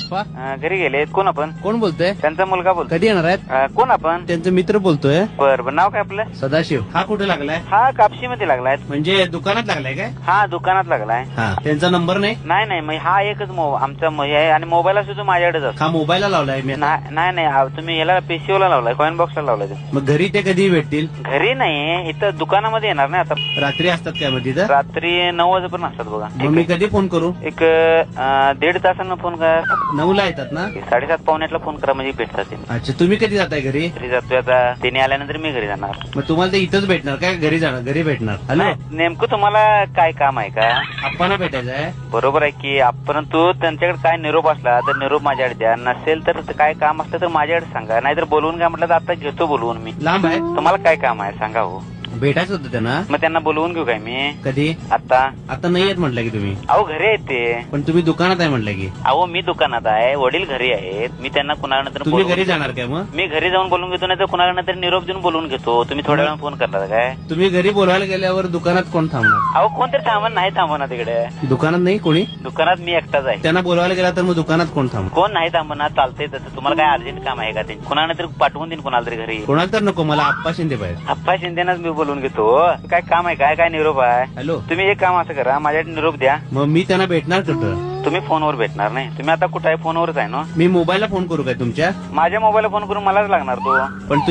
आप्पा घरी गेलेत. कोण आपण? कोण बोलतोय? त्यांचा मुलगा बोलतो. कधी येणार आहेत? कोण आपण? त्यांचा मित्र बोलतोय. बर नाव काय आपलं? सदाशिव. हा कुठे लागलाय? हा कापशी मध्ये लागलाय. म्हणजे दुकानात लागलाय काय? हा दुकानात लागलाय. हा त्यांचा नंबर नाही? नाही मग हा एकच आमचा आहे आणि मोबाईल सुद्धा माझ्याकडेच असतो. हा मोबाईलला लावलाय मी. नाही तुम्ही याला पीसीओला लावलाय, कॉइन बॉक्सला लावलाय. मग घरी ते कधी भेटतील? घरी नाही, इथं दुकानामध्ये येणार नाही. आता रात्री असतात काय मग तिथं? रात्री 9 वाजेपर्यंत असतात बघा. मग मी कधी फोन करू? एक 1.5 तासानं फोन करा. 9ला येतात ना? 7:30 पावणेला फोन करा म्हणजे भेटतात ते. अच्छा, तुम्ही कधी जाताय घरी? घरी जातोय आता. त्याने आल्यानंतर मी घरी जाणार. मग तुम्हाला ते इथंच भेटणार काय? घरी जाणार? घरी भेटणार? हॅलो, नेमकं तुम्हाला काय काम आहे का? आप्पांना भेटायचं आहे. बरोबर आहे की. परंतु त्यांच्याकडे काय निरोप असला तर निरोप माझ्याकडे द्या. नसेल तर काय काम असलं तर माझ्याकडे सांगा. नाहीतर बोलवून काय म्हटलं तर आता घेतो बोलवून मी. लांब आहे? तुम्हाला काय काम आहे सांगा हो. भेटायचं होतं त्यांना. मग त्यांना बोलवून घेऊ काय मी? कधी? आता नाही येत म्हटलं की तुम्ही. अहो घरी आहेत ते. पण तुम्ही दुकानात आहे म्हटलं की. अहो मी दुकानात आहे, वडील घरी आहेत. मी त्यांना कुणाकडे तुम्ही घरी जाणार काय मग? मी घरी जाऊन बोलून घेतो, नाही तर कुणाकडे तरी निरोप देऊन बोलवून घेतो. तुम्ही थोड्या वेळा फोन करता काय? तुम्ही घरी बोलायला गेल्यावर दुकानात कोण थांबणार? अहो कोणतरी थांबा. नाही थांबा ना तिकडे. दुकानात नाही कोणी? दुकानात मी एकटाच आहे. त्यांना बोलवायला गेला तर मग दुकानात कोण थांब? कोण नाही थांबणार. चालतंय तसं. तुम्हाला काय अर्जंट काम आहे का ते? कुणाला तरी पाठवून देईन कोणाला तरी घरी. कोणाला तर नको, मला आप्पा शिंदे पाहिजे. अप्पा शिंदेनाच मी बोलून घेतो. काय काम आहे काय निरोप आहे? हॅलो, तुम्ही एक काम असं करा, माझ्याकडे निरोप द्या. मग मी त्यांना भेटणार कुठं? तुम्ही फोनवर भेटणार नाही. तुम्ही आता कुठे आहे? फोनवरच आहे ना? मी मोबाईलला फोन करू काय तुमच्या? माझ्या मोबाईलला फोन करून मलाच लागणार तो. पण